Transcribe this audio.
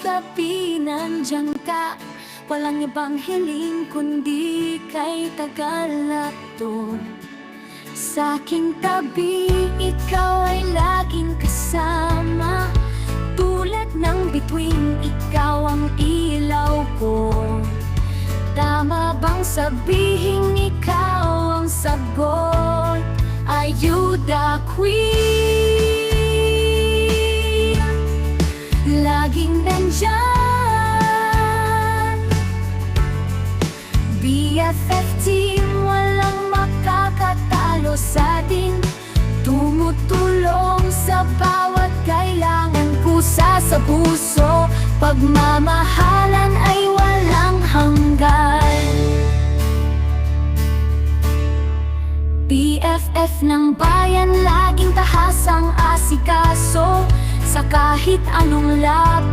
gabi nandyan ka. Walang ibang hiling kundi kay tagalato. Sa aking tabi, ikaw ay laging kasama. Tulad ng bituin, ikaw ang ilaw ko. Tama bang sabihin ikaw ang sagot? Ayuda Queen, laging nandyan. BFF team, walang makakatalo sa atin. Tumutulong sa bawat kailangan, pusa sa puso. Pagmamahalan ay walang hanggan. BFF ng bayan, laging tahasang asikaso sa kahit anong laban.